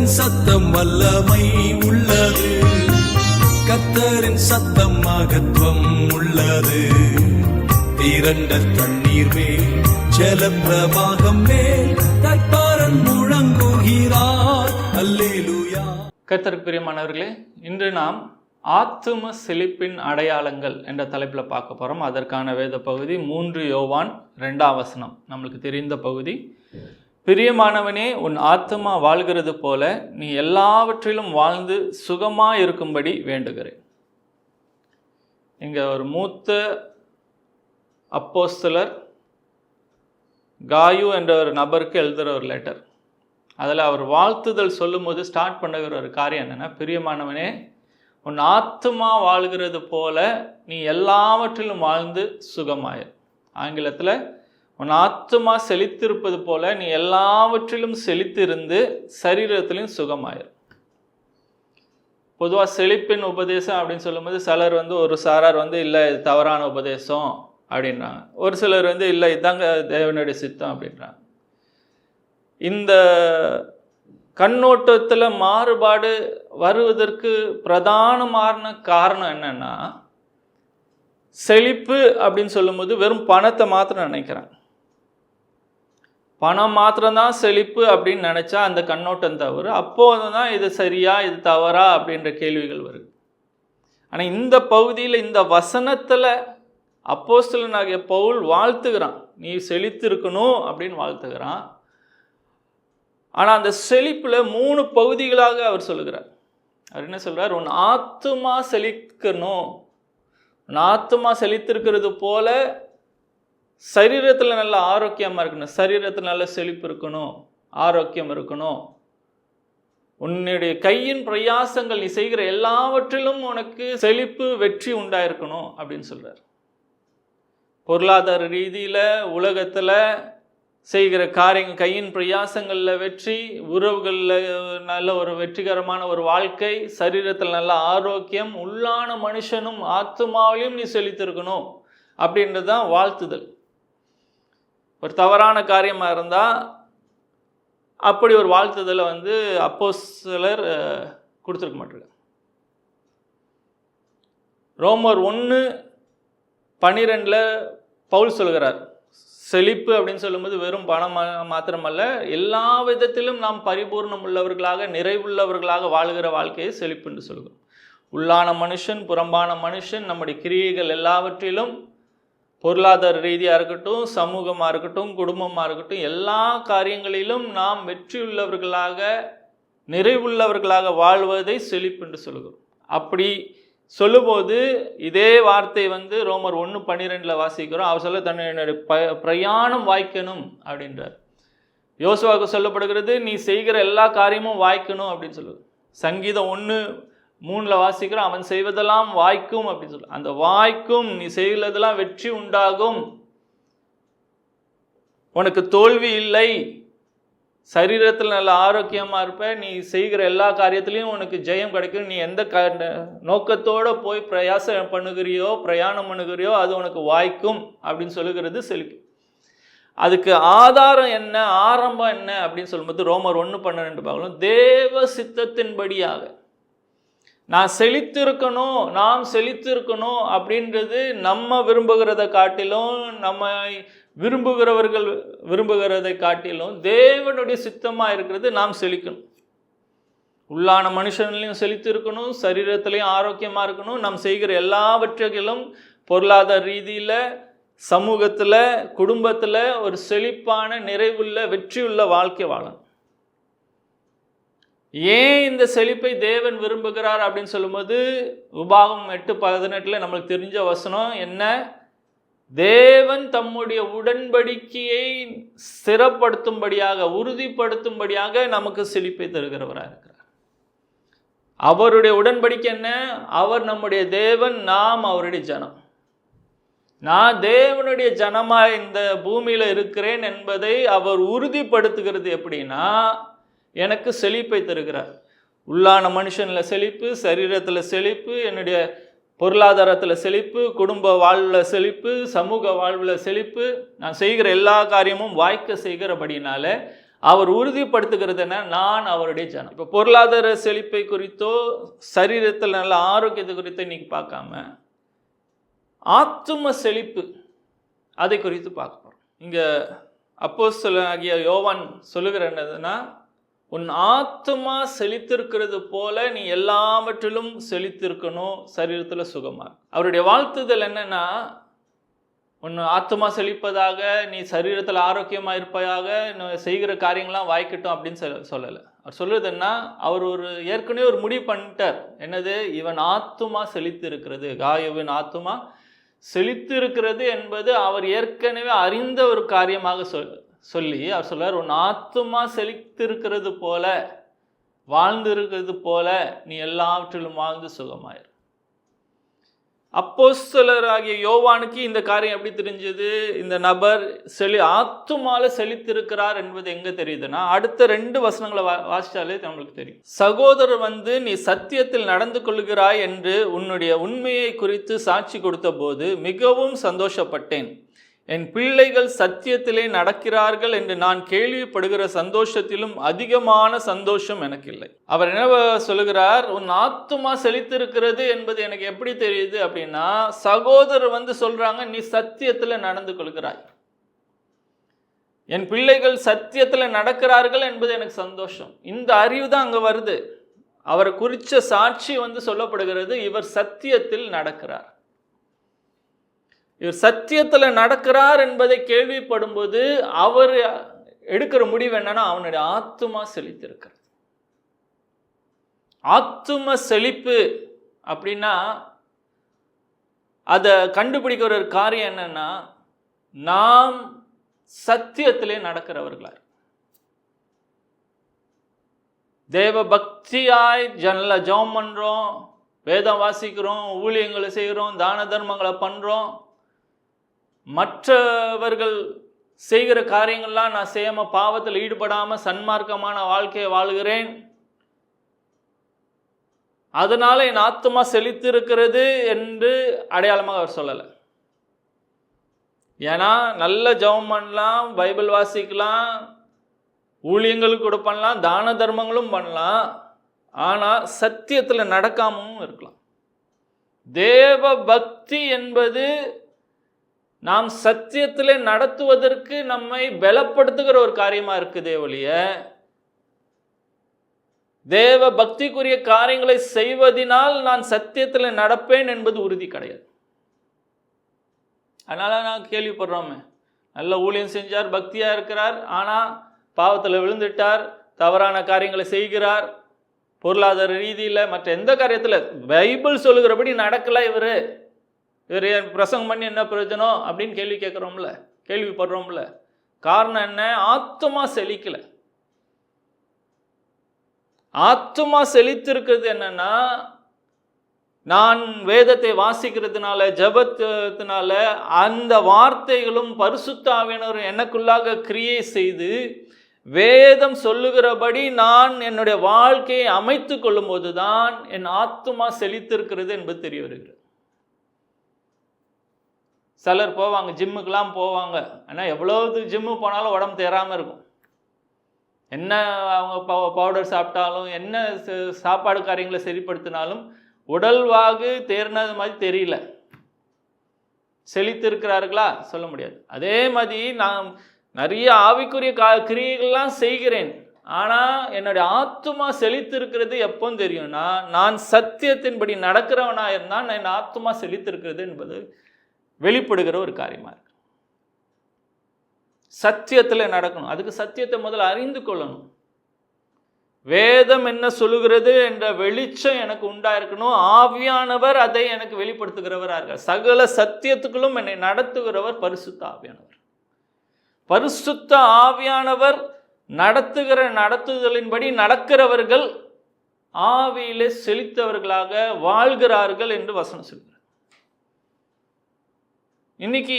கர்த்தரின் சத்தம் வல்லமை உள்ளது, கர்த்தரின் சத்தம் மகத்துவம் உள்ளது. திரண்ட தண்ணீர் மேல் ஜலப்பிரவாகம் மேல் கர்த்தரன் முழங்குகிறார். அல்லேலூயா. கர்த்தருக்கு பிரியமானவர்களே, இன்று நாம் ஆத்தும செழிப்பின் அடையாளங்கள் என்ற தலைப்பில் பார்க்க போகிறோம். அதற்கான வேத பகுதி 3 யோவான் 2ஆம் வசனம். நம்மளுக்கு தெரிந்த பகுதி. பிரியமானவனே, உன் ஆத்துமா வாழ்கிறது போல நீ எல்லாவற்றிலும் வாழ்ந்து சுகமாக இருக்கும்படி வேண்டுகிறேன். இங்கே ஒரு மூத்த அப்போஸ்தலர் காயு என்ற ஒரு நபருக்கு எழுதுகிற ஒரு லெட்டர். அதில் அவர் வாழ்த்துதல் சொல்லும்போது ஸ்டார்ட் பண்ணுகிற ஒரு காரியம் என்னென்னா, பிரியமானவனே, உன் ஆத்துமா வாழ்கிறது போல நீ எல்லாவற்றிலும் வாழ்ந்து சுகமாயிரு. ஆங்கிலத்தில் உன் ஆத்துமா செழித்திருப்பது போல நீ எல்லாவற்றிலும் செழித்திருந்து சரீரத்திலும் சுகமாயிரு. பொதுவாக செழிப்பின் உபதேசம் அப்படின்னு சொல்லும்போது சிலர் ஒரு சாரார் இல்லை இது தவறான உபதேசம் அப்படின்றாங்க. ஒரு சிலர் இல்லை இதுதாங்க தேவனுடைய சித்தம் அப்படின்றாங்க. இந்த கண்ணோட்டத்தில் மாறுபாடு வருவதற்கு பிரதானமான காரணம் என்னன்னா, செழிப்பு அப்படின்னு சொல்லும்போது வெறும் பணத்தை மாத்திரம் நினைக்கிறாங்க. பணம் மாத்திரம்தான் செழிப்பு அப்படின்னு நினச்சா அந்த கண்ணோட்டம் தவறு. அப்போது தான் இது சரியா இது தவறா அப்படின்ற கேள்விகள் வருது. ஆனால் இந்த பகுதியில் இந்த வசனத்தில் அப்போஸ்தலனாகிய பவுல் வாழ்த்துகிறான், நீ செழித்து இருக்கணும் அப்படின்னு வாழ்த்துகிறான். ஆனால் அந்த செழிப்பில் 3 பகுதிகளாக அவர் சொல்லுகிறார். அவர் என்ன சொல்கிறார்? உன் ஆத்துமா செழிக்கணும், உன் ஆத்துமா செழித்திருக்கிறது போல சரீரத்தில் நல்ல ஆரோக்கியமாக இருக்கணும், சரீரத்தில் நல்ல செழிப்பு இருக்கணும், ஆரோக்கியம் இருக்கணும். உன்னுடைய கையின் பிரயாசங்கள் நீ செய்கிற எல்லாவற்றிலும் உனக்கு செழிப்பு வெற்றி உண்டாயிருக்கணும் அப்படின்னு சொல்கிறார். பொருளாதார ரீதியில் உலகத்தில் செய்கிற காரியங்கள், கையின் பிரயாசங்களில் வெற்றி, உறவுகளில் நல்ல ஒரு வெற்றிகரமான ஒரு வாழ்க்கை, சரீரத்தில் நல்ல ஆரோக்கியம், உள்ளான மனுஷனும் ஆத்துமாவிலையும் நீ செழித்திருக்கணும் அப்படின்றது தான் வாழ்த்துதல். ஒரு தவறான காரியமாக இருந்தால் அப்படி ஒரு வாழ்த்துதலை அப்போஸ்தலர் கொடுத்துருக்க மாட்டாங்க. ரோமர் 1:12 பவுல் சொல்கிறார், செழிப்பு அப்படின்னு சொல்லும்போது வெறும் பணம் மாத்திரமல்ல, எல்லா விதத்திலும் நாம் பரிபூர்ணம் உள்ளவர்களாக நிறைவுள்ளவர்களாக வாழ்கிற வாழ்க்கையை செழிப்பு என்று சொல்கிறோம். உள்ளான மனுஷன் புறம்பான மனுஷன், நம்முடைய கிரியைகள் எல்லாவற்றிலும் பொருளாதார ரீதியாக இருக்கட்டும், சமூகமாக இருக்கட்டும், குடும்பமாக இருக்கட்டும், எல்லா காரியங்களிலும் நாம் வெற்றியுள்ளவர்களாக நிறைவுள்ளவர்களாக வாழ்வதை செழிப்பு என்று சொல்கிறோம். அப்படி சொல்லும்போது இதே வார்த்தை ரோமர் 1:12 வாசிக்கிறோம். அவர் சொல்ல தன்னுடைய பிரயாணம் வாய்க்கணும் அப்படின்றார். யோசுவாவுக்கு சொல்லப்படுகிறது, நீ செய்கிற எல்லா காரியமும் வாய்க்கணும் அப்படின்னு சொல்லுது. சங்கீதம் 1:3 வாசிக்கிறோம், அவன் செய்வதெல்லாம் வாய்க்கும் அப்படின்னு சொல்லு. அந்த வாய்க்கும், நீ செய்கிறதெல்லாம் வெற்றி உண்டாகும், உனக்கு தோல்வி இல்லை, சரீரத்தில் நல்ல ஆரோக்கியமாக இருப்ப, நீ செய்கிற எல்லா காரியத்திலையும் உனக்கு ஜெயம் கிடைக்கும். நீ எந்த நோக்கத்தோடு போய் பிரயாசம் பண்ணுகிறியோ பிரயாணம் பண்ணுகிறியோ அது உனக்கு வாய்க்கும் அப்படின்னு சொல்லுகிறது செழிப்பு. அதுக்கு ஆதாரம் என்ன, ஆரம்பம் என்ன அப்படின்னு சொல்லும்போது ரோமர் 1:12 பார்க்கலாம். தேவ சித்தத்தின்படியாக நான் செழித்திருக்கணும், நாம் செழித்திருக்கணும் அப்படின்றது நம்ம விரும்புகிறத காட்டிலும், நம்ம விரும்புகிறவர்கள் விரும்புகிறதை காட்டிலும் தேவனுடைய சித்தமாக இருக்கிறது நாம் செழிக்கணும். உள்ளான மனுஷன்லையும் செழித்து இருக்கணும், சரீரத்திலையும் ஆரோக்கியமாக இருக்கணும். நாம் செய்கிற எல்லாவற்றிலும் பொருளாதார ரீதியில், சமூகத்தில், குடும்பத்தில் ஒரு செழிப்பான நிறைவுள்ள வெற்றியுள்ள வாழ்க்கை வாழணும். ஏன் இந்த செழிப்பை தேவன் விரும்புகிறார் அப்படின்னு சொல்லும்போது உபாகமம் 8:18 நம்மளுக்கு தெரிஞ்ச வசனம் என்ன? தேவன் தம்முடைய உடன்படிக்கையை ஸ்திரப்படுத்தும்படியாக, உறுதிப்படுத்தும்படியாக நமக்கு செழிப்பை தருகிறவராக இருக்கிறார். அவருடைய உடன்படிக்கை என்ன? அவர் நம்முடைய தேவன், நாம் அவருடைய ஜனம். நான் தேவனுடைய ஜனமாக இந்த பூமியில் இருக்கிறேன் என்பதை அவர் உறுதிப்படுத்துகிறது. எப்படின்னா, எனக்கு செழிப்பை தருகிறார். உள்ளான மனுஷனில் செழிப்பு, சரீரத்தில் செழிப்பு, என்னுடைய பொருளாதாரத்தில் செழிப்பு, குடும்ப வாழ்வில் செழிப்பு, சமூக வாழ்வில் செழிப்பு, நான் செய்கிற எல்லா காரியமும் வாய்க்க செய்கிறபடினால அவர் உறுதிப்படுத்துகிறது என்ன, நான் அவருடைய ஜனம். இப்போ பொருளாதார செழிப்பை குறித்தோ சரீரத்தில் நல்ல ஆரோக்கியத்தை குறித்தோ இன்னைக்கு பார்க்காம ஆத்தும செழிப்பு அதை குறித்து பார்க்க போகிறோம். இங்கே அப்போஸ்தலனாகிய யோவான் சொல்லுகிற என்னதுன்னா, உன் ஆத்துமா செழித்திருக்கிறது போல நீ எல்லாவற்றிலும் செழித்திருக்கணும், சரீரத்தில் சுகமாக. அவருடைய வாழ்த்துதல் என்னன்னா, உன் ஆத்துமா செழிப்பதாக, நீ சரீரத்தில் ஆரோக்கியமாக இருப்பதாக, செய்கிற காரியங்கள்லாம் வாய்க்கட்டும் அப்படின்னு சொல்லலை. அவர் சொல்லுறதுன்னா, அவர் ஏற்கனவே ஒரு முடிவு பண்ணிட்டார். என்னது, இவன் ஆத்துமா செழித்து இருக்கிறது, காயவின் ஆத்துமா செழித்து இருக்கிறது என்பது அவர் ஏற்கனவே அறிந்த ஒரு காரியமாக சொல்லி அவர் சொல்றார், உன் ஆத்துமா செழித்து இருக்கிறது போல, வாழ்ந்து இருக்கிறது போல நீ எல்லாவற்றிலும் வாழ்ந்து சுகமாயிரு. அப்போஸ்தலராகிய யோவானுக்கு இந்த காரியம் எப்படி தெரிஞ்சது? இந்த நபர் ஆத்துமால செழித்திருக்கிறார் என்பது எங்க தெரியுதுன்னா, அடுத்த 2 வசனங்களை வாசிச்சாலே நம்மளுக்கு தெரியும். சகோதரர் நீ சத்தியத்தில் நடந்து கொள்கிறாய் என்று உன்னுடைய உண்மையை குறித்து சாட்சி கொடுத்த போது மிகவும் சந்தோஷப்பட்டேன். என் பிள்ளைகள் சத்தியத்திலே நடக்கிறார்கள் என்று நான் கேள்விப்படுகிற சந்தோஷத்திலும் அதிகமான சந்தோஷம் எனக்கு இல்லை. அவர் என்ன சொல்லுகிறார், உன் ஆத்துமா செழித்திருக்கிறது என்பது எனக்கு எப்படி தெரியுது அப்படின்னா, சகோதரர் சொல்றாங்க, நீ சத்தியத்துல நடந்து கொள்கிறாய், என் பிள்ளைகள் சத்தியத்துல நடக்கிறார்கள் என்பது எனக்கு சந்தோஷம். இந்த அறிவு தான் அங்க வருது. அவரை குறித்த சாட்சி சொல்லப்படுகிறது, இவர் சத்தியத்தில் நடக்கிறார். இவர் சத்தியத்தில் நடக்கிறார் என்பதை கேள்விப்படும்போது அவர் எடுக்கிற முடிவு என்னன்னா, அவனுடைய ஆத்துமா செழித்திருக்கிறது. ஆத்தும செழிப்பு அப்படின்னா அதை கண்டுபிடிக்கிற ஒரு காரியம் என்னன்னா, நாம் சத்தியத்திலே நடக்கிறவர்களா, தேவ பக்தியாய் ஜெபம் பண்றோம், வேதம் வாசிக்கிறோம், ஊழியங்களை செய்கிறோம், தான தர்மங்களை பண்றோம், மற்றவர்கள் செய்கிற காரியங்கள்லாம் நான் செய்யாம பாவத்தில் ஈடுபடாம சன்மார்க்கமான வாழ்க்கையை வாழுகிறேன், அதனால என் ஆத்துமா செழித்திருக்கிறது என்று அடையாளமாக அவர் சொல்லலை. ஏன்னா நல்ல ஜெபம் பண்ணலாம், பைபிள் வாசிக்கலாம், ஊழியங்களுக்கு கூட பண்ணலாம், தான தர்மங்களும் பண்ணலாம், ஆனால் சத்தியத்தில் நடக்காமலும் இருக்கலாம். தேவ பக்தி என்பது நாம் சத்தியத்திலே நடத்துவதற்கு நம்மை பலப்படுத்துகிற ஒரு காரியமா இருக்குதே ஒழிய, தேவ பக்திக்குரிய காரியங்களை செய்வதனால் நான் சத்தியத்தில் நடப்பேன் என்பது உறுதி கிடையாது. அதனால நான் கேள்விப்படுறோமே, நல்ல ஊழியம் செஞ்சார், பக்தியா இருக்கிறார், ஆனா பாவத்தில் விழுந்துட்டார், தவறான காரியங்களை செய்கிறார், பொருளாதார ரீதியில் மற்ற எந்த காரியத்தில் பைபிள் சொல்லுகிறபடி நடக்கல, இவர் பிரசங்கம் பண்ணி என்ன பிரயோஜனம் அப்படின்னு கேள்விப்படுறோம்ல. காரணம் என்ன? ஆத்துமா செழிக்கல. ஆத்துமா செழித்திருக்கிறது என்னன்னா, நான் வேதத்தை வாசிக்கிறதுனால, ஜெபத்தினால அந்த வார்த்தைகளும் பரிசுத்த ஆவியானவர் எனக்குள்ளாக கிரியை செய்து வேதம் சொல்லுகிறபடி நான் என்னுடைய வாழ்க்கையை அமைத்து கொள்ளும் போதுதான் என் ஆத்துமா செழித்திருக்கிறது என்பது தெரிய வருகிறது. சிலர் போவாங்க, ஜிம்முக்கெல்லாம் போவாங்க, ஆனால் எவ்வளவு ஜிம்மு போனாலும் உடம்பு தேராமல் இருக்கும். என்ன அவங்க பவுடர் சாப்பிட்டாலும், என்ன சாப்பாடு காரியங்களை சரிப்படுத்தினாலும் உடல்வாகு தேர்னது மாதிரி தெரியல. செழித்திருக்கிறார்களா? சொல்ல முடியாது. அதே மாதிரி நான் நிறைய ஆவிக்குரிய கிரியைகள்லாம் செய்கிறேன், ஆனால் என்னுடைய ஆத்துமா செழித்திருக்கிறது எப்போ தெரியும்னா, நான் சத்தியத்தின்படி நடக்கிறவனாக இருந்தால் என் ஆத்துமா செழித்திருக்கிறது என்பது வெளிப்படுகிற ஒரு காரியமாக இருக்கு. சத்தியத்தில் நடக்கணும். அதுக்கு சத்தியத்தை முதல்ல அறிந்து கொள்ளணும். வேதம் என்ன சொல்லுகிறது என்ற வெளிச்சம் எனக்கு உண்டாயிருக்கணும். ஆவியானவர் அதை எனக்கு வெளிப்படுத்துகிறவராக இருக்கார். சகல சத்தியத்துக்களும் என்னை நடத்துகிறவர் பரிசுத்த ஆவியானவர். பரிசுத்த ஆவியானவர் நடத்துதலின்படி நடக்கிறவர்கள் ஆவியிலே செழித்தவர்களாக வாழ்கிறார்கள் என்று வசனம் சொல்கிறார். இன்னைக்கு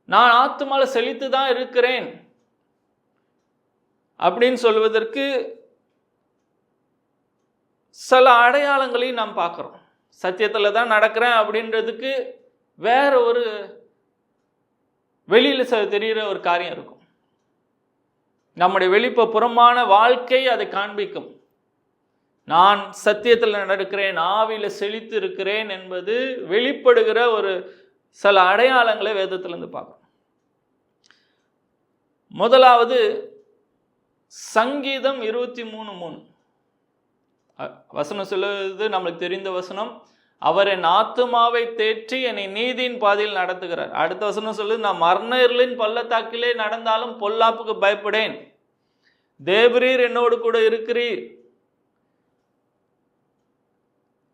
நான் ஆத்துமால செழித்து தான் இருக்கிறேன் அப்படின்னு சொல்வதற்கு சில அடையாளங்களையும் நாம் பார்க்குறோம். சத்தியத்தில் தான் நடக்கிறேன் அப்படின்றதுக்கு வேற ஒரு வெளியில் தெரிகிற ஒரு காரியம் இருக்கும். நம்முடைய வெளிப்புறமான வாழ்க்கை அதை காண்பிக்கும். நான் சத்தியத்தில் நடக்கிறேன், ஆவியில் செழித்து இருக்கிறேன் என்பது வெளிப்படுகிற ஒரு சில அடையாளங்களை வேதத்திலிருந்து பார்க்கணும். முதலாவது சங்கீதம் 23:3 வசனம் சொல்லுவது நம்மளுக்கு தெரிந்த வசனம். அவர் என் ஆத்துமாவை தேற்றி என்னை நீதியின் பாதையில் நடத்துகிறார். அடுத்த வசனம் சொல்லுது, நான் மரண இருளின் பள்ளத்தாக்கிலே நடந்தாலும் பொல்லாப்புக்கு பயப்படேன், தேவரீர் என்னோடு கூட இருக்கிறீர்.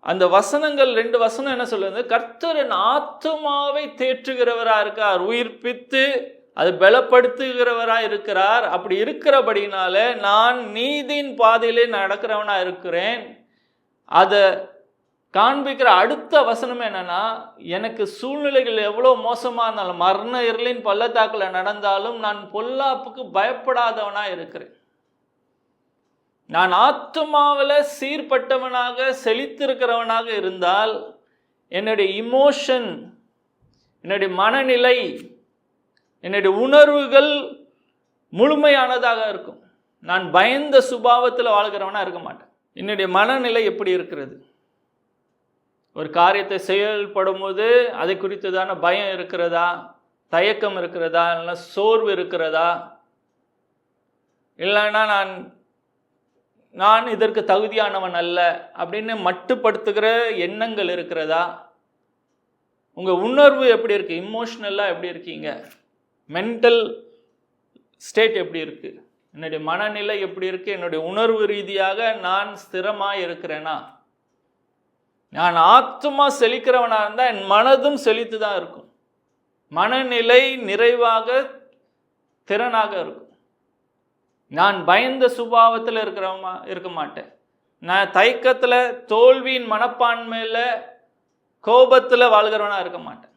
அந்த வசனங்கள் 2 வசனம் என்ன சொல்லுது? கர்த்தர் என் ஆத்துமாவை தேற்றுகிறவரா இருக்கார், உயிர்ப்பித்து அது பலப்படுத்துகிறவரா இருக்கிறார். அப்படி இருக்கிறபடினால நான் நீதியின் பாதையிலே நடக்கிறவனா இருக்கிறேன். அதை காண்பிக்கிற அடுத்த வசனம் என்னன்னா, எனக்கு சூழ்நிலைகள் எவ்வளோ மோசமாக இருந்தாலும், மரண இருளின் பள்ளத்தாக்கில் நடந்தாலும் நான் பொல்லாப்புக்கு பயப்படாதவனா இருக்கிறேன். நான் ஆத்துமாவில் சீர்பட்டவனாக செழித்திருக்கிறவனாக இருந்தால் என்னுடைய இமோஷன், என்னுடைய மனநிலை, என்னுடைய உணர்வுகள் முழுமையானதாக இருக்கும். நான் பயந்த சுபாவத்தில் வாழ்கிறவனா இருக்க மாட்டேன். என்னுடைய மனநிலை எப்படி இருக்கிறது? ஒரு காரியத்தை செயல்படும் போது அதை குறித்ததான பயம் இருக்கிறதா, தயக்கம் இருக்கிறதா, இல்லைன்னா சோர்வு இருக்கிறதா, இல்லைன்னா நான் இதற்கு தகுதியானவன் அல்ல அப்படின்னு மட்டுப்படுத்துகிற எண்ணங்கள் இருக்கிறதா? உங்கள் உணர்வு எப்படி இருக்குது? இமோஷ்னலாக எப்படி இருக்கீங்க? மென்டல் ஸ்டேட் எப்படி இருக்குது? என்னுடைய மனநிலை எப்படி இருக்குது? என்னுடைய உணர்வு ரீதியாக நான் ஸ்திரமாக இருக்கிறேனா? நான் ஆத்துமா செழிக்கிறவனாக இருந்தால் என் மனதும் செழித்து தான் இருக்கும். மனநிலை நிறைவாக திறனாக இருக்கும். நான் பயந்த சுபாவத்தில் இருக்க மாட்டேன். நான் தயக்கத்தில், தோல்வியின் மனப்பான்மையில், கோபத்தில் வாழ்கிறவனாக இருக்க மாட்டேன்.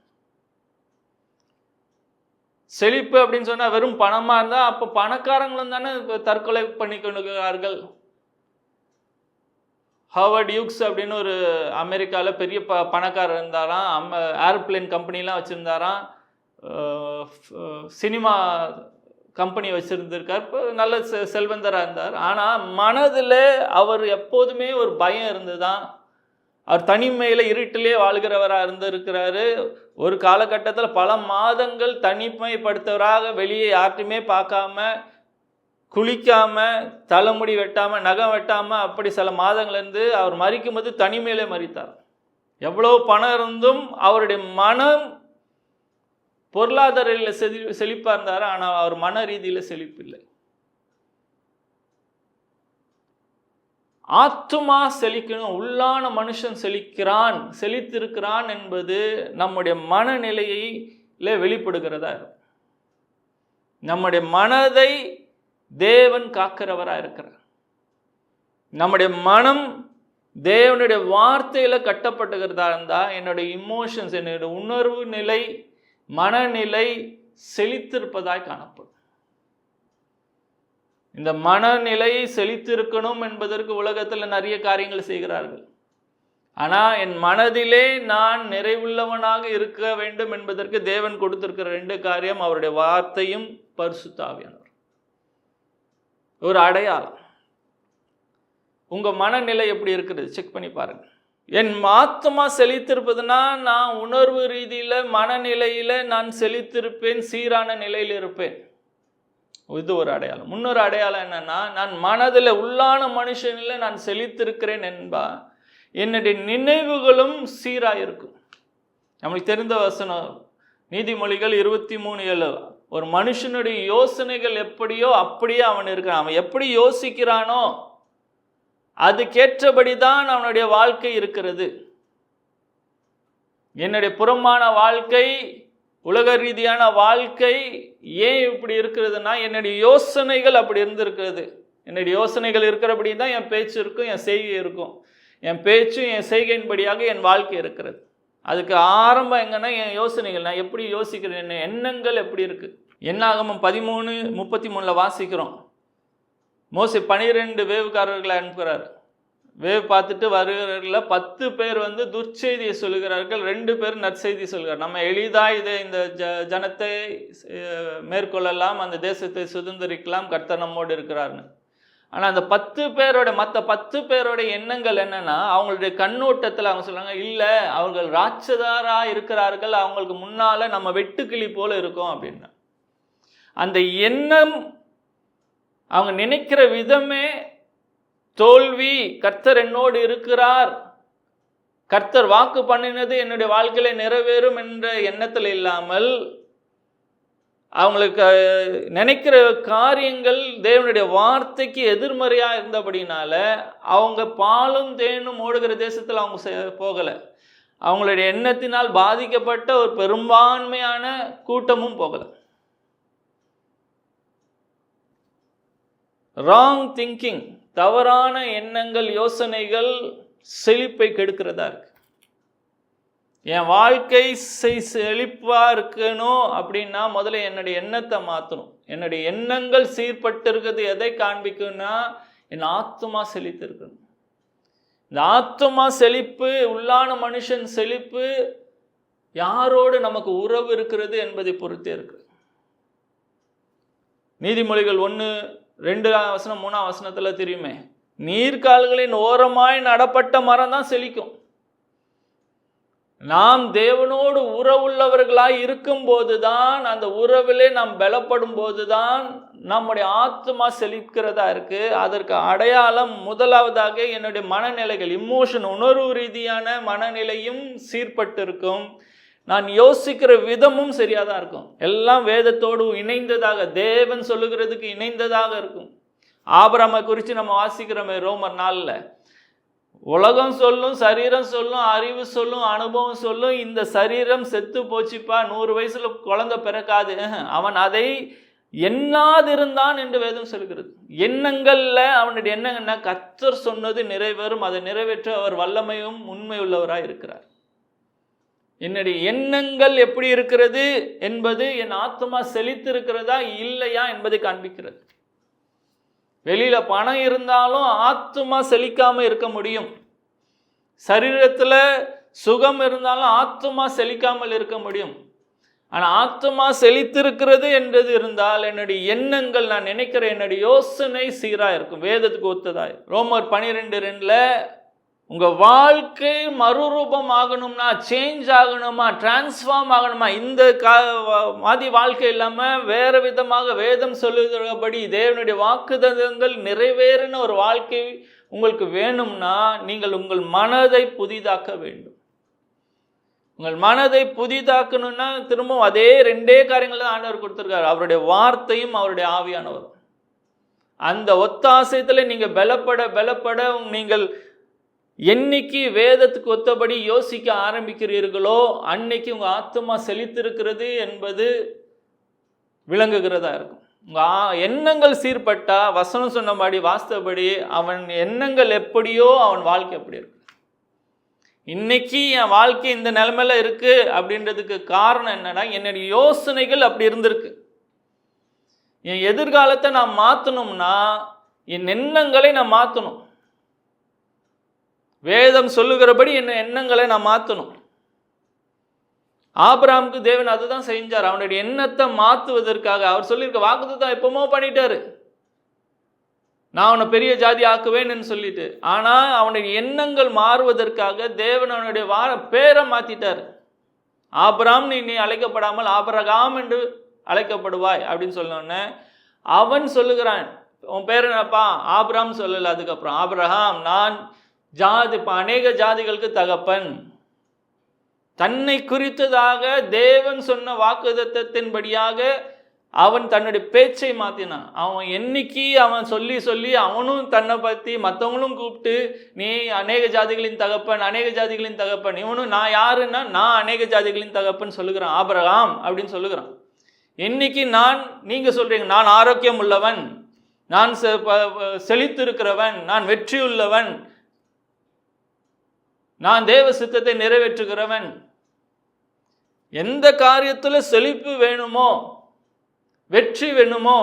செழிப்பு அப்படின்னு சொன்னால் வெறும் பணமாக இருந்தால் அப்போ பணக்காரங்களும் தானே இப்போ தற்கொலை பண்ணிக்கொண்டிருக்கிறார்கள். ஹார்வர்ட் யூக்ஸ் அப்படின்னு ஒரு அமெரிக்காவில் பெரிய பணக்காரர் இருந்தாராம். ஏர்பிளேன் கம்பெனிலாம் வச்சுருந்தாராம், சினிமா கம்பெனி வச்சுருந்துருக்கார், இப்போ நல்ல செல்வந்தராக இருந்தார். ஆனால் மனதில் அவர் எப்போதுமே ஒரு பயம் இருந்துதான். அவர் தனிமையில் இருட்டிலே வாழ்கிறவராக இருந்திருக்கிறாரு. ஒரு காலகட்டத்தில் பல மாதங்கள் தனிமைப்படுத்தவராக, வெளியே யார்ட்டுமே பார்க்காம, குளிக்காமல், தலைமுடி வெட்டாமல், நகம் வெட்டாமல், அப்படி சில மாதங்கள்லேருந்து அவர் மரிக்கும்போது தனிமையிலே மரித்தார். எவ்வளோ பணம் இருந்தும் அவருடைய மனம் பொருளாதார செழிப்பாக இருந்தார், ஆனால் அவர் மன ரீதியில் செழிப்பில்லை. ஆத்துமா செழிக்கணும், உள்ளான மனுஷன் செழித்திருக்கிறான் என்பது நம்முடைய மனநிலையில வெளிப்படுகிறதா இருக்கும். நம்முடைய மனதை தேவன் காக்கிறவராக இருக்கிறார். நம்முடைய மனம் தேவனுடைய வார்த்தையில கட்டப்பட்டுகிறதா இருந்தால் என்னுடைய இமோஷன்ஸ், என்னுடைய உணர்வு நிலை, மனநிலை செழித்திருப்பதாய் காணப்படும். இந்த மனநிலை செழித்திருக்கணும் என்பதற்கு உலகத்தில் நிறைய காரியங்கள் செய்கிறார்கள். ஆனால் என் மனதிலே நான் நிறைவுள்ளவனாக இருக்க வேண்டும் என்பதற்கு தேவன் கொடுத்திருக்கிற 2 காரியம், அவருடைய வார்த்தையும் பரிசுத்த ஆவியானவர். ஒரு அடையாளம். உங்கள் மனநிலை எப்படி இருக்கிறது செக் பண்ணி பாருங்கள். என் ஆத்துமா செழித்திருப்பதுன்னா நான் உணர்வு ரீதியில், மனநிலையில் நான் செழித்திருப்பேன், சீரான நிலையில் இருப்பேன். இது ஒரு அடையாளம். இன்னொரு அடையாளம் என்னன்னா, நான் மனதில், உள்ளான மனுஷனில் நான் செழித்திருக்கிறேன் என்பா என்னுடைய நினைவுகளும் சீராக இருக்கும். நம்மளுக்கு தெரிந்த வசனம் நீதிமொழிகள் 23:7. ஒரு மனுஷனுடைய யோசனைகள் எப்படியோ அப்படியே அவன் இருக்கிறான். அவன் எப்படி யோசிக்கிறானோ அதுக்கேற்றபடி தான் அவனுடைய வாழ்க்கை இருக்கிறது. என்னுடைய புறமான வாழ்க்கை, உலக ரீதியான வாழ்க்கை ஏன் இப்படி இருக்கிறதுனா என்னுடைய யோசனைகள் அப்படி இருந்திருக்கிறது. என்னுடைய யோசனைகள் இருக்கிறபடி தான் என் பேச்சு இருக்கும், என் செய்கை இருக்கும். என் பேச்சும் என் செய்கையின்படியாக என் வாழ்க்கை இருக்கிறது. அதுக்கு ஆரம்பம் எங்கன்னா என் யோசனைகள், நான் எப்படி யோசிக்கிறேன், என் எண்ணங்கள் எப்படி இருக்குது. என்னாகமம் 13:33 வாசிக்கிறோம். மோசே 12 வேவுக்காரர்களை அனுப்புகிறார். வேவ் பார்த்துட்டு வருகிறவர்கள 10 பேர் துர்ச்செய்தியை சொல்லுகிறார்கள், 2 பேர் நற்செய்தி சொல்கிறார். நம்ம எளிதாக இதை இந்த ஜனத்தை மேற்கொள்ளலாம், அந்த தேசத்தை சுதந்திரிக்கலாம், கர்த்தர் நம்மோடு இருக்கிறார்னு. ஆனால் அந்த 10 பேரோட மற்ற 10 பேரோட எண்ணங்கள் என்னன்னா, அவங்களுடைய கண்ணோட்டத்தில் அவங்க சொல்கிறாங்க, இல்லை அவர்கள் ராட்சதாராக இருக்கிறார்கள், அவங்களுக்கு முன்னால் நம்ம வெட்டுக்கிளி போல இருக்கோம் அப்படின்னு. அந்த எண்ணம் அவங்க நினைக்கிற விதமே தோல்வி. கர்த்தர் என்னோடு இருக்கிறார், கர்த்தர் வாக்கு பண்ணினது என்னுடைய வாழ்க்கையில நிறைவேறும் என்ற எண்ணத்தில் இல்லாமல், அவங்களுக்கு நினைக்கிற காரியங்கள் தேவனுடைய வார்த்தைக்கு எதிர்மறையாக இருந்தபடினால அவங்க பாலும் தேனும் ஓடுகிற தேசத்தில் அவங்க போகலை. அவங்களுடைய எண்ணத்தினால் பாதிக்கப்பட்ட ஒரு பெரும்பான்மையான கூட்டமும் போகலை. ராங் திங்கிங், தவறான எண்ணங்கள், யோசனைகள் செழிப்பை கெடுக்கிறதா இருக்கு. என் வாழ்க்கை செழிப்பாக இருக்கணும் அப்படின்னா முதல்ல என்னுடைய எண்ணத்தை மாற்றணும். என்னுடைய எண்ணங்கள் சீர்பட்டு இருக்கிறது எதை காண்பிக்கும்னா, என் ஆத்துமா செழித்து இருக்கணும். இந்த ஆத்துமா செழிப்பு, உள்ளான மனுஷன் செழிப்பு யாரோடு நமக்கு உறவு இருக்கிறது என்பதை பொறுத்தே இருக்கு. நீதிமொழிகள் 1:2 தெரியுமே, நீர்க்கால்களின் ஓரமாய் நடப்பட்ட மரம் தான் செழிக்கும். நாம் தேவனோடு உறவுள்ளவர்களாய் இருக்கும்போது தான், அந்த உறவிலே நாம் பலப்படும் போது தான் நம்முடைய ஆத்மா செழிக்கிறதா இருக்கு. அதற்கு அடையாளம் முதலாவதாக என்னுடைய மனநிலைகள், இமோஷன், உணர்வு ரீதியான மனநிலையும் சீர்பட்டு இருக்கும். நான் யோசிக்கிற விதமும் சரியாக தான் இருக்கும். எல்லாம் வேதத்தோடு இணைந்ததாக, தேவன் சொல்லுகிறதுக்கு இணைந்ததாக இருக்கும். ஆபிரகாமை குறித்து நம்ம வாசிக்கிறோமே ரோமர் 4. உலகம் சொல்லும், சரீரம் சொல்லும், அறிவு சொல்லும், அனுபவம் சொல்லும், இந்த சரீரம் செத்து போச்சுப்பா, 100 வயசுல குழந்தை பிறக்காது, அவன் அதை எண்ணாதிருந்தான் என்று வேதம் சொல்கிறது. எண்ணங்கள்ல அவனுடைய எண்ணம் என்ன? கர்த்தர் சொன்னது நிறைவேறும், அதை நிறைவேற்ற அவர் வல்லமையும் உண்மை உள்ளவராய் இருக்கிறார். என்னுடைய எண்ணங்கள் எப்படி இருக்கிறது என்பது என் ஆத்மா செழித்து இருக்கிறதா இல்லையா என்பதை காண்பிக்கிறது. வெளியில பணம் இருந்தாலும் ஆத்மா செழிக்காம இருக்க முடியும். சரீரத்துல சுகம் இருந்தாலும் ஆத்மா செழிக்காமல் இருக்க முடியும். ஆனா ஆத்மா செழித்திருக்கிறது என்றது இருந்தால் என்னுடைய எண்ணங்கள், நான் நினைக்கிற என்னுடைய யோசனை சீரா இருக்கும், வேதத்துக்கு ஒத்ததாய். ரோமர் 12:2 உங்க வாழ்க்கை மறுரூபம் ஆகணும்னா, சேஞ்ச் ஆகணுமா, டிரான்ஸ்ஃபார்ம் ஆகணுமா, இந்த மாதிரி வாழ்க்கை இல்லாம வேற விதமாக வேதம் சொல்லுகிறபடி தேவனுடைய வாக்குத்தத்தங்கள் நிறைவேறின ஒரு வாழ்க்கை உங்களுக்கு வேணும்னா, நீங்கள் உங்கள் மனதை புதிதாக்க வேண்டும். உங்கள் மனதை புதிதாக்கணும்னா திரும்பவும் அதே 2 காரியங்கள் தான் ஆண்டவர் கொடுத்திருக்காரு, அவருடைய வார்த்தையும் அவருடைய ஆவியானவர். அந்த ஒத்தாசையத்தில் நீங்க பலப்பட நீங்கள் என்னைக்கு வேதத்துக்கு ஒத்தபடி யோசிக்க ஆரம்பிக்கிறீர்களோ அன்னைக்கு உங்க ஆத்மா செழித்திருக்கிறது என்பது விளங்குகிறதா இருக்கும். உங்க எண்ணங்கள் சீர்பட்டா, வசனம் சொன்னபடி வாஸ்தபடி அவன் எண்ணங்கள் எப்படியோ அவன் வாழ்க்கை எப்படி இருக்கு. இன்னைக்கு என் வாழ்க்கை இந்த நிலைமையில இருக்கு அப்படின்றதுக்கு காரணம் என்னன்னா, என்னுடைய யோசனைகள் அப்படி இருந்திருக்கு. என் எதிர்காலத்தை நான் மாற்றணும்னா என் எண்ணங்களை நான் மாற்றணும். வேதம் சொல்லுகிறபடி என்ன எண்ணங்களை நான் மாற்றணும். ஆபிரகாமுக்கு தேவன் அதுதான் செஞ்சார். அவனுடைய எண்ணத்தை மாற்றுவதற்காக அவர் சொல்லியிருக்க வாக்குத்தத்தம் எப்பமோ பண்ணிட்டாரு, நான் அவனை பெரிய ஜாதி ஆக்குவேன்னு சொல்லிட்டு. ஆனா அவனுடைய எண்ணங்கள் மாறுவதற்காக தேவன் அவனுடைய பேரை மாத்திட்டார். ஆபிரகாம் நீ அழைக்கப்படாமல் ஆபிரகாம் என்று அழைக்கப்படுவாய் அப்படின்னு சொன்னோடனே அவன் சொல்லுகிறான், உன் பேர் என்னப்பா? ஆபிரகாம் சொல்லல. அதுக்கப்புறம் ஆபிரகாம், நான் அநேக ஜாதிகளுக்கு தகப்பன். தன்னை குறித்ததாக தேவன் சொன்ன வாக்குத்தத்தத்தின்படியாக அவன் தன்னுடைய பேச்சை மாற்றினான். அவன் என்னைக்கு அவன் சொல்லி அவனும் தன்னை பற்றி மற்றவங்களும் கூப்பிட்டு நீ அநேக ஜாதிகளின் தகப்பன், இவனும் நான் யாருன்னா நான் அநேக ஜாதிகளின் தகப்பன் சொல்லுகிறான், ஆபிரகாம் அப்படின்னு சொல்லுகிறான். என்னைக்கு நீங்க சொல்றீங்க நான் ஆரோக்கியம் உள்ளவன், நான் செழித்திருக்கிறவன், நான் வெற்றியுள்ளவன், நான் தேவ சித்தத்தை நிறைவேற்றுகிறவன், எந்த காரியத்தில் செழிப்பு வேணுமோ, வெற்றி வேணுமோ,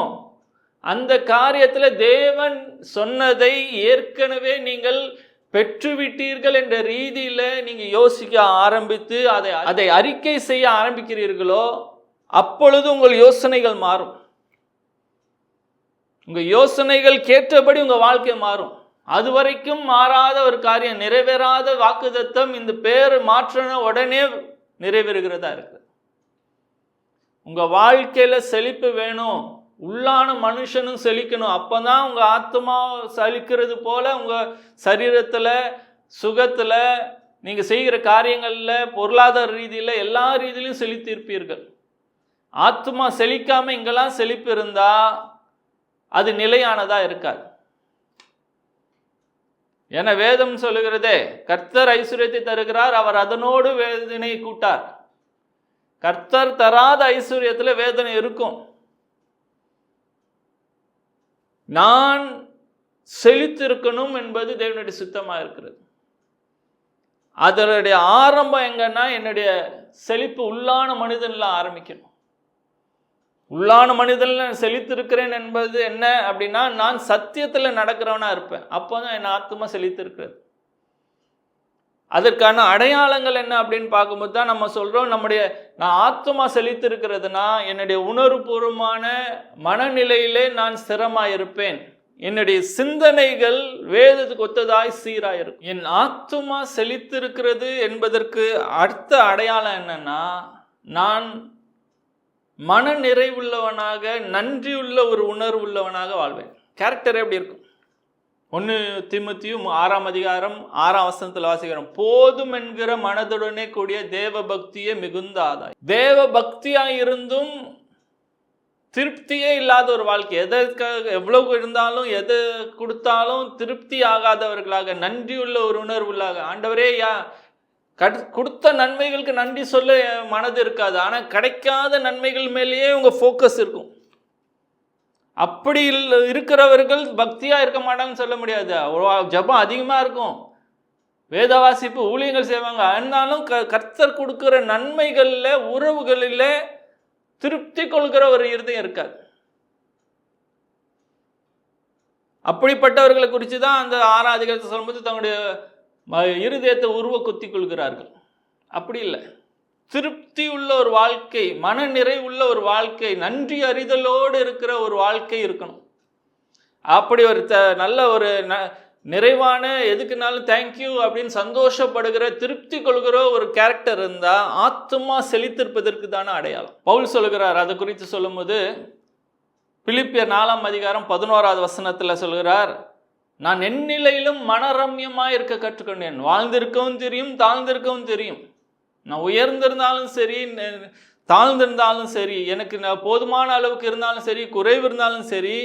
அந்த காரியத்தில் தேவன் சொன்னதை ஏற்கனவே நீங்கள் பெற்றுவிட்டீர்கள் என்ற ரீதியில நீங்க யோசிக்க ஆரம்பித்து அதை அறிக்கை செய்ய ஆரம்பிக்கிறீர்களோ அப்பொழுது உங்கள் யோசனைகள் மாறும். உங்க யோசனைகள் கேட்டபடி உங்க வாழ்க்கை மாறும். அது வரைக்கும் மாறாத ஒரு காரியம், நிறைவேறாத வாக்குத்தத்தம் இந்த பேர் மாற்றின உடனே நிறைவேறுகிறதா இருக்கு. உங்க வாழ்க்கையில செழிப்பு வேணும், உள்ளான மனுஷனும் செழிக்கணும். அப்பதான் உங்க ஆத்மா செழிக்கிறது போல உங்க சரீரத்துல, சுகத்துல, நீங்க செய்கிற காரியங்கள்ல, பொருளாதார ரீதியில, எல்லா ரீதியிலும் செழித்திருப்பீர்கள். ஆத்மா செழிக்காம இங்கெல்லாம் செழிப்பு இருந்தா அது நிலையானதா இருக்காது. என வேதம் சொல்லுகிறதே, கர்த்தர் ஐஸ்வர்யத்தை தருகிறார், அவர் அதனோடு வேதனை கூட்டார். கர்த்தர் தராத ஐஸ்வர்யத்துல வேதனை இருக்கும். நான் செழித்திருக்கணும் என்பது தேவனுடைய சித்தமா இருக்கிறது. அதனுடைய ஆரம்பம் எங்கன்னா என்னுடைய செழிப்பு உள்ளான மனிதன்ல ஆரம்பிக்கணும். உள்ளான மனிதன்ல செழித்திருக்கிறேன் என்பது என்ன அப்படின்னா, நான் சத்தியத்துல நடக்கிறவனா இருப்பேன். அப்போதான் என் ஆத்மா செழித்திருக்கிறது. அதற்கான அடையாளங்கள் என்ன அப்படின்னு பார்க்கும்போது தான் நம்ம சொல்றோம், நான் ஆத்மா செழித்திருக்கிறதுனா என்னுடைய உணர்வுபூர்வமான மனநிலையிலே நான் ஸ்திரமாயிருப்பேன். என்னுடைய சிந்தனைகள் வேதத்துக்கு ஒத்ததாய் சீராயிருக்கும். என் ஆத்மா செழித்திருக்கிறது என்பதற்கு அடுத்த அடையாளம் என்னன்னா, நான் மன நிறைவுள்ளவனாக, நன்றியுள்ள ஒரு உணர்வு உள்ளவனாக வாழ்வேன். கேரக்டர் எப்படி இருக்கும்? 1 தீமோத்தேயு 6ஆம் அதிகாரம் 6ஆம் வசனத்தில் வாசிக்கிறோம், போதும் என்கிற மனதுடனே கூடிய தேவ பக்தியே மிகுந்த ஆதாயம். தேவ பக்தியா இருந்தும் திருப்தியே இல்லாத ஒரு வாழ்க்கை, எதற்காக எவ்வளவு இருந்தாலும் எது கொடுத்தாலும் திருப்தி ஆகாதவர்களாக, நன்றியுள்ள ஒரு உணர்வுள்ளாக, ஆண்டவரே கொடுத்த நன்மைகளுக்கு நன்றி சொல்ல மனது இருக்காது, ஆனால் கிடைக்காத நன்மைகள் மேலேயே உங்க ஃபோக்கஸ் இருக்கும். அப்படி இருக்கிறவர்கள் பக்தியா இருக்க மாட்டாங்கன்னு சொல்ல முடியாது. ஜபம் அதிகமா இருக்கும், வேத வாசிப்பு, ஊழியங்கள் செய்வாங்க, ஆனாலும் கர்த்தர் கொடுக்கிற நன்மைகள்ல, உறவுகளில் திருப்தி கொள்கிற ஒரு இருதயம் இருக்காது. அப்படிப்பட்டவர்களை குறித்து தான் அந்த 6ஆம் அதிகாரத்தை சொல்லும்போது தங்களுடைய இருதயத்தை உருவ குத்தி கொள்கிறார்கள். அப்படி இல்லை, திருப்தி உள்ள ஒரு வாழ்க்கை, மன நிறைவுள்ள ஒரு வாழ்க்கை, நன்றி அறிதலோடு இருக்கிற ஒரு வாழ்க்கை இருக்கணும். அப்படி ஒரு நல்ல ஒரு நிறைவான, எதுக்குனாலும் தேங்க்யூ அப்படின்னு சந்தோஷப்படுகிற, திருப்தி கொள்கிற ஒரு கேரக்டர் இருந்தா ஆத்மா செழித்திருப்பதற்கு தானே அடையாளம். பவுல் சொல்லுகிறார், அதை குறித்து சொல்லும்போது பிலிப்பியர் 4ஆம் அதிகாரம் 11ஆவது வசனத்துல சொல்கிறார், நான் எந்நிலையிலும் மனரம்யமாக இருக்க கற்றுக்கொண்டேன். வாழ்ந்திருக்கவும் தெரியும், தாழ்ந்திருக்கவும் தெரியும். நான் உயர்ந்திருந்தாலும் சரி, தாழ்ந்திருந்தாலும் சரி, எனக்கு போதுமான அளவுக்கு இருந்தாலும் சரி, குறைவு இருந்தாலும் சரி,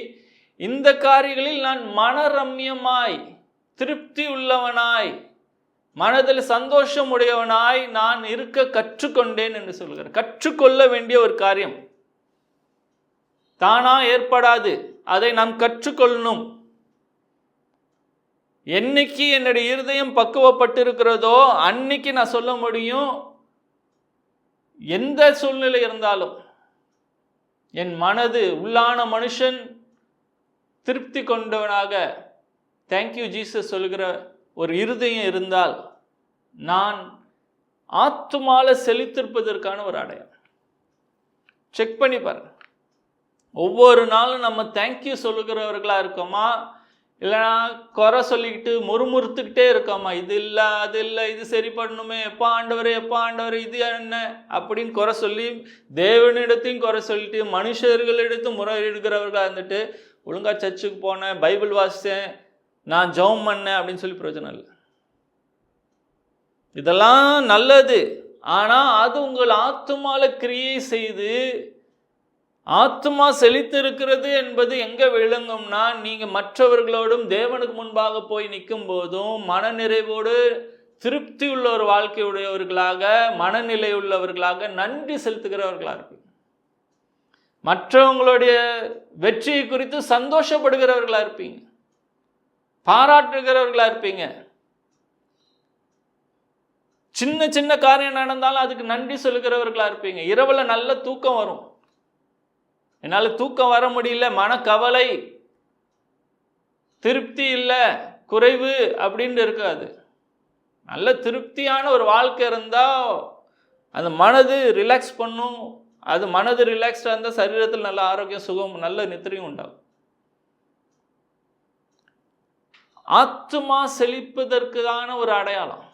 இந்த காரியங்களில் நான் மனரம்யமாய், திருப்தி உள்ளவனாய், மனதில் சந்தோஷம் உடையவனாய் நான் இருக்க கற்றுக்கொண்டேன் என்று சொல்கிறார். கற்றுக்கொள்ள வேண்டிய ஒரு காரியம், தானா ஏற்படாது, அதை நாம் கற்றுக்கொள்ளணும். என்னைக்கு என்னுடைய இருதயம் பக்குவப்பட்டிருக்கிறதோ அன்னைக்கு நான் சொல்ல முடியும், எந்த சூழ்நிலை இருந்தாலும் என் மனது, உள்ளான மனுஷன் திருப்தி கொண்டவனாக தேங்க்யூ ஜீசஸ் சொல்கிற ஒரு இருதயம் இருந்தால் நான் ஆத்துமால செழித்திருப்பதற்கான ஒரு அடையாளம். செக் பண்ணி பாருங்க. ஒவ்வொரு நாளும் நம்ம தேங்க்யூ சொல்லுகிறவர்களா இருக்கோமா, இல்லைனா குறை சொல்லிக்கிட்டு முறுமுறுத்துக்கிட்டே இருக்கோமா, இது இல்லை அது இல்லை, இது சரி பண்ணணுமே, எப்பா ஆண்டவரே இது என்ன அப்படின்னு குறை சொல்லி, தேவனிடத்தையும் குறை சொல்லிட்டு, மனுஷர்களிடத்தும் முறையிடுகிறவர்களாக இருந்துட்டு, ஒழுங்கா சர்ச்சுக்கு போனேன், பைபிள் வாசித்தேன், நான் ஜெபம் பண்ணேன் அப்படின்னு சொல்லி பிரயோஜனம் இல்லை. இதெல்லாம் நல்லது, ஆனால் அது உங்கள் ஆத்துமால கிரியை செய்து ஆத்மா செழித்திருக்கிறது என்பது எங்க விளங்கும்னா, நீங்க மற்றவர்களோடும் தேவனுக்கு முன்பாக போய் நிற்கும் போதும் மனநிறைவோடு திருப்தி உள்ள ஒரு வாழ்க்கை உடையவர்களாக, மனநிலை உள்ளவர்களாக, நன்றி செலுத்துகிறவர்களாக இருப்பீங்க. மற்றவங்களுடைய வெற்றியை குறித்து சந்தோஷப்படுகிறவர்களா இருப்பீங்க, பாராட்டுகிறவர்களா இருப்பீங்க. சின்ன சின்ன காரியம் நடந்தாலும் அதுக்கு நன்றி சொல்லுகிறவர்களா இருப்பீங்க. இரவுல நல்ல தூக்கம் வரும். என்னால் தூக்கம் வர முடியல, மனக்கவலை, திருப்தி இல்லை, குறைவு அப்படின்னு இருக்காது. நல்ல திருப்தியான ஒரு வாழ்க்கை இருந்தால் அந்த மனது ரிலாக்ஸ் பண்ணும். அது மனது ரிலாக்ஸ்டாக இருந்தால் சரீரத்தில் நல்ல ஆரோக்கியம், சுகம், நல்ல நித்திரையும் உண்டாகும். ஆத்துமா செழிப்பதற்கான ஒரு அடையாளம்.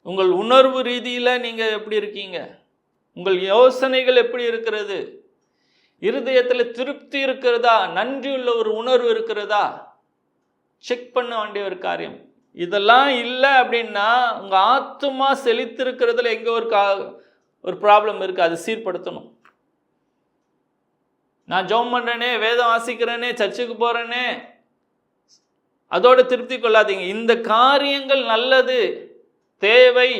உங்கள் உணர்வு ரீதியில் நீங்கள் எப்படி இருக்கீங்க? உங்கள் யோசனைகள் எப்படி இருக்கிறது? இருதயத்தில் திருப்தி இருக்கிறதா? நன்றியுள்ள ஒரு உணர்வு இருக்கிறதா? செக் பண்ண வேண்டிய ஒரு காரியம். இதெல்லாம் இல்லை அப்படின்னா உங்கள் ஆத்துமா செழித்திருக்கிறதுல எங்கே ஒரு ப்ராப்ளம் இருக்குது. அதை சீர்படுத்தணும். நான் ஜெபம் பண்ணுறேனே, வேதம் வாசிக்கிறேனே, சர்ச்சுக்கு போகிறேனே, அதோட திருப்தி கொள்ளாதீங்க. இந்த காரியங்கள் நல்லது, தேவை.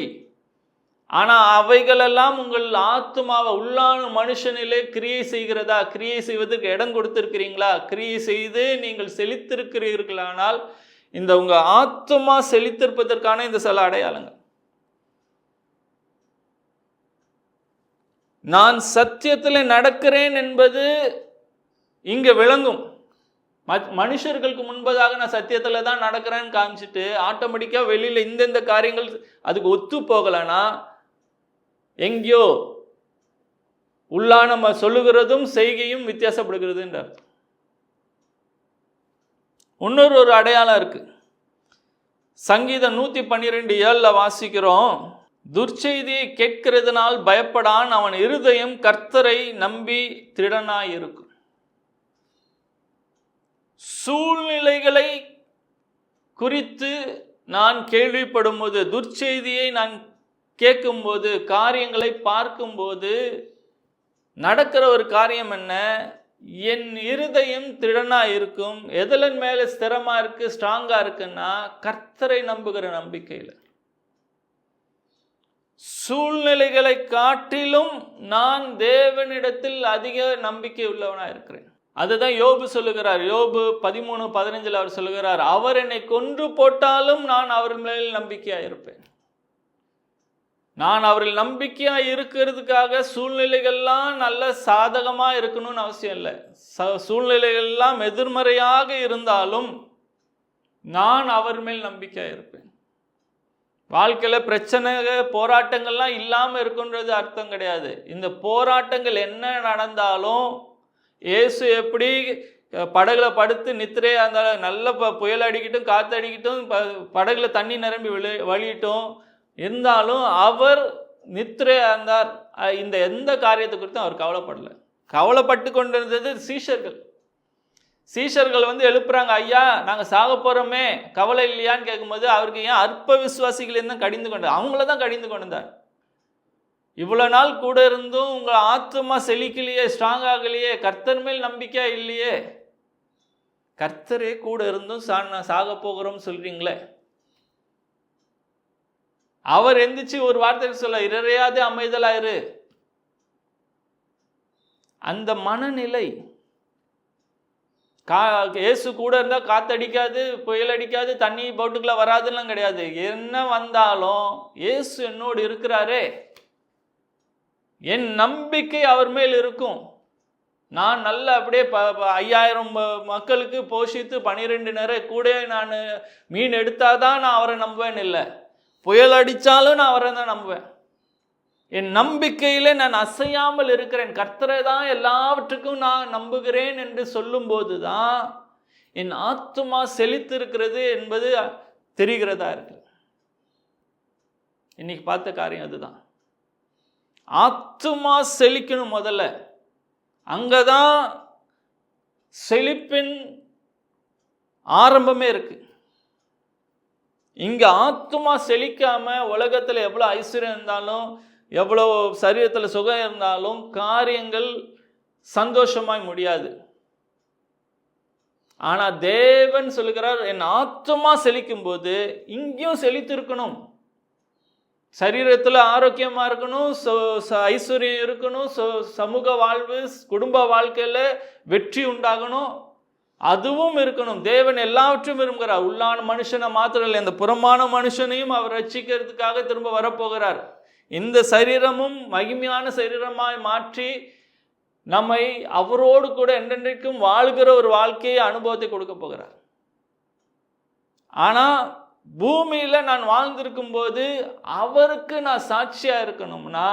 ஆனால் அவைகளெல்லாம் உங்கள் ஆத்துமாவை, உள்ளான மனுஷனிலே கிரியை செய்கிறதா? கிரியை செய்வதற்கு இடம் கொடுத்திருக்கிறீங்களா? கிரியை செய்து நீங்கள் செழித்திருக்கிறீர்களானால் இந்த உங்கள் ஆத்துமா செழித்திருப்பதற்கான இந்த சில அடையாளங்கள். நான் சத்தியத்தில் நடக்கிறேன் என்பது இங்கே விளங்கும். மனுஷர்களுக்கு முன்பதாக நான் சத்தியத்தில் தான் நடக்கிறேன்னு காமிச்சிட்டு ஆட்டோமேட்டிக்காக வெளியில் இந்தந்த காரியங்கள் அதுக்கு ஒத்து போகலைன்னா எங்கேயோ உள்ளான நம்ம சொல்லுகிறதும் செய்கையும் வித்தியாசப்படுகிறதுன்றார். இன்னொரு அடையாளம் இருக்கு. சங்கீதம் 112:7 வாசிக்கிறோம், துர்ச்செய்தியை கேட்கிறதுனால் பயப்படான், அவன் இருதயம் கர்த்தரை நம்பி திடனாயிருக்கும். சூழ்நிலைகளை குறித்து நான் கேள்விப்படும் போது, துர்ச்செய்தியை நான் கேட்கும்போது, காரியங்களை பார்க்கும்போது நடக்கிற ஒரு காரியம் என்ன? என் இருதயம் திடனாக இருக்கும். எதன் மேலே ஸ்திரமாக இருக்குது, ஸ்ட்ராங்காக இருக்குன்னா கர்த்தரை நம்புகிற நம்பிக்கையில். சூழ்நிலைகளை காட்டிலும் நான் தேவனிடத்தில் அதிக நம்பிக்கை உள்ளவனாக இருக்கிறேன். அதுதான் யோபு சொல்லுகிறார். யோபு 13:15 அவர் சொல்லுகிறார், அவர் என்னை கொன்று போட்டாலும் நான் அவர் மேல் நம்பிக்கையாக இருப்பேன். நான் அவர்கள் நம்பிக்கையாக இருக்கிறதுக்காக சூழ்நிலைகள்லாம் நல்ல சாதகமாக இருக்கணும்னு அவசியம் இல்லை. சூழ்நிலைகள்லாம் எதிர்மறையாக இருந்தாலும் நான் அவர் மேல் நம்பிக்கையாக இருப்பேன். வாழ்க்கையில் பிரச்சனை, போராட்டங்கள்லாம் இல்லாமல் இருக்குன்றது அர்த்தம் கிடையாது. இந்த போராட்டங்கள் என்ன நடந்தாலும், இயேசு எப்படி படகுல படுத்து நித்திரையாக இருந்தாலும், நல்ல புயல் அடிக்கட்டும், காற்று அடிக்கட்டும், படகுல தண்ணி நிரம்பி வழியிட்டும் இருந்தாலும் அவர் நித்திரையாக இருந்தார். இந்த எந்த காரியத்தை குறித்தும் அவர் கவலைப்படலை. கவலைப்பட்டு கொண்டிருந்தது சீஷர்கள் எழுப்புறாங்க, ஐயா நாங்கள் சாக போகிறோமே, கவலை இல்லையான்னு கேட்கும்போது அவருக்கு ஏன் அற்ப விசுவாசிகள் தான் கடிந்து கொண்டார். அவங்கள தான் கடிந்து கொண்டார். இவ்வளோ நாள் கூட இருந்தும் உங்கள் ஆத்துமா செழிக்கலையே, ஸ்ட்ராங் ஆகலையே, கர்த்தர் மேல் நம்பிக்கையா இல்லையே, கர்த்தரே கூட இருந்தும் சாக போகிறோம் சொல்றீங்களே. அவர் எந்திரிச்சு ஒரு வார்த்தை சொல்ல, இறையாதே அமைதலாயிரு. அந்த மனநிலை, இயேசு கூட இருந்தால் காத்தடிக்காது, புயல் அடிக்காது, தண்ணி போட்டுக்குள்ள வராதுலாம் கிடையாது. என்ன வந்தாலும் இயேசு என்னோடு இருக்கிறாரே, என் நம்பிக்கை அவர் மேல் இருக்கும். நான் நல்ல அப்படியே 5000 மக்களுக்கு போஷித்து 12 நேரம் கூட நான் மீன் எடுத்தாதான் நான் அவரை நம்புவேன் இல்லை, புயல் அடித்தாலும் நான் அவரை தான் நம்புவேன். என் நம்பிக்கையிலே நான் அசையாமல் இருக்கிறேன், கர்த்தரை தான் எல்லாவற்றுக்கும் நான் நம்புகிறேன் என்று சொல்லும்போது தான் என் ஆத்துமா செழித்திருக்கிறது என்பது தெரிகிறதா இருக்கு. இன்னைக்கு பார்த்த காரியம் அதுதான். ஆத்துமா செழிக்கணும் முதல்ல. அங்கதான் செழிப்பின் ஆரம்பமே இருக்கு. இங்க ஆத்துமா செழிக்காம உலகத்துல எவ்வளவு ஐஸ்வர்யம் இருந்தாலும், எவ்வளோ சரீரத்தில் சுகம் இருந்தாலும் காரியங்கள் சந்தோஷமாய் முடியாது. ஆனால் தேவன் சொல்லுகிறார், என் ஆத்துமா செழிக்கும் போது இங்கேயும் செழித்திருக்கணும், சரீரத்தில் ஆரோக்கியமாக இருக்கணும், ஐஸ்வர்யம் இருக்கணும், சமூக வாழ்வு, குடும்ப வாழ்க்கையில் வெற்றி உண்டாகணும், அதுவும் இருக்கணும். தேவன் எல்லாவற்றும் விரும்புகிறார். உள்ளான மனுஷனை மாத்திரம் இல்லை, இந்த புறமான மனுஷனையும் அவர் ரட்சிக்கிறதுக்காக திரும்ப வரப்போகிறார். இந்த சரீரமும் மகிமையான சரீரமாய் மாற்றி நம்மை அவரோடு கூட என்றென்றைக்கும் வாழ்கிற ஒரு வாழ்க்கையை, அனுபவத்தை கொடுக்க போகிறார். ஆனால் பூமியில் நான் வாழ்ந்திருக்கும் போது அவருக்கு நான் சாட்சியாக இருக்கணும்னா,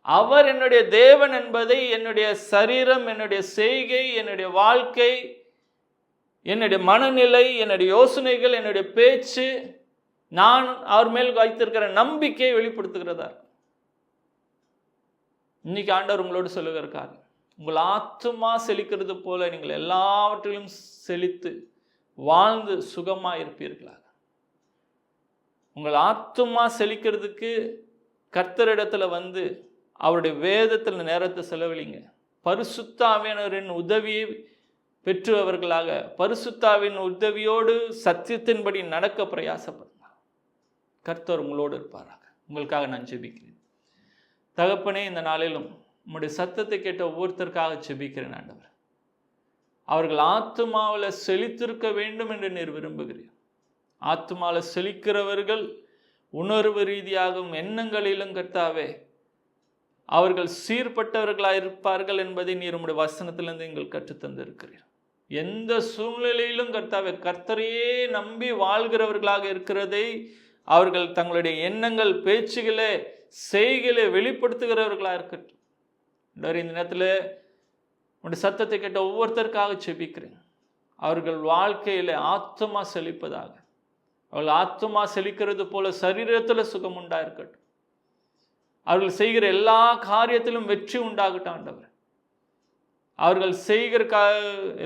அவர் என்னுடைய தேவன் என்பதை என்னுடைய சரீரம், என்னுடைய செய்கை, என்னுடைய வாழ்க்கை, என்னுடைய மனநிலை, என்னுடைய யோசனைகள், என்னுடைய பேச்சு, நான் அவர் மேல் வைத்திருக்கிற நம்பிக்கையை வெளிப்படுத்துகிறதா. இன்னைக்கு ஆண்டவர் உங்களோடு சொல்லுகிறார், உங்கள் ஆத்துமா செழிக்கிறது போல நீங்கள் எல்லாவற்றிலும் செழித்து வாழ்ந்து சுகமாக இருப்பீர்களாக. உங்கள் ஆத்துமா செழிக்கிறதுக்கு கர்த்தரிடத்தில் வந்து அவருடைய வேதத்தில் நேரத்தை செலவழிங்க. பரிசுத்த ஆவியானவரின் உதவியை பெற்றவர்களாக, பரிசுத்த ஆவியின் உதவியோடு சத்தியத்தின்படி நடக்க பிரயாசப்படுங்க. கர்த்தர் உங்களோடு இருப்பாராக. உங்களுக்காக நான் ஜெபிக்கிறேன். தகப்பனே, இந்த நாளிலும் உம்முடைய சத்தத்தை கேட்ட ஒவ்வொருத்தருக்காக ஜெபிக்கிறேன் ஆண்டவர். அவர்கள் ஆத்துமாவில் செழித்திருக்க வேண்டும் என்று நீர் விரும்புகிறீர். ஆத்துமாவில் செழிக்கிறவர்கள் உணர்வு ரீதியாகவும் எண்ணங்களிலும் கர்த்தாவே அவர்கள் சீர்பட்டவர்களாக இருப்பார்கள் என்பதை நீர் உம்முடைய வசனத்திலிருந்து எங்கள் கற்றுத்தந்திருக்கிறீர். எந்த சூழ்நிலையிலும் கர்த்தாவே கர்த்தரையே நம்பி வாழ்கிறவர்களாக இருக்கிறதை அவர்கள் தங்களுடைய எண்ணங்கள், பேச்சுகளே, செய்களை வெளிப்படுத்துகிறவர்களாக இருக்கட்டும். இந்த நேரத்தில் உங்களுடைய சத்தத்தை கேட்ட ஒவ்வொருத்தருக்காக செபிக்கிறேன். அவர்கள் வாழ்க்கையில் ஆத்துமா செழிப்பதாக, அவர்கள் ஆத்துமா செழிக்கிறது போல சரீரத்தில் சுகம் உண்டாயிருக்கட்டும். அவர்கள் செய்கிற எல்லா காரியத்திலும் வெற்றி உண்டாகட்டும் ஆண்டவர். அவர்கள் செய்கிற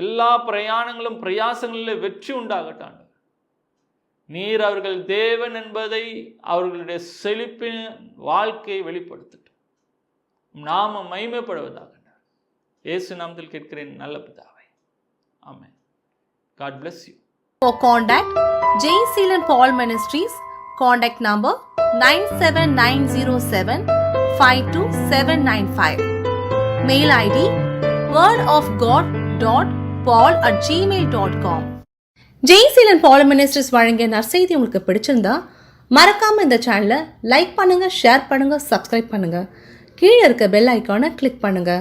எல்லா பிரயாணங்களும் பிரயாசங்களில் வெற்றி உண்டாகட்டும் ஆண்டவர். நீர் அவர்கள் தேவன் என்பதை அவர்களுடைய செழிப்பின் வாழ்க்கையை வெளிப்படுத்தட்டும். நாம மகிமைப்படுவதாக இயேசு நாமத்தில் கேட்கிறேன் நல்ல பிதாவே. ஆமென். God bless you. For contact J. Seelan Paul Ministries, contact number 97907 Mail ID wordofgod.paul@gmail.com. Jey Seelan Paul ministries வழங்கிய நற்செய்தி உங்களுக்கு பிடிச்சிருந்தா மறக்காம இந்த சேனலை லைக் பண்ணுங்க, ஷேர் பண்ணுங்க, சப்ஸ்கிரைப் பண்ணுங்க. கீழே இருக்க பெல் ஐக்கானை கிளிக் பண்ணுங்க.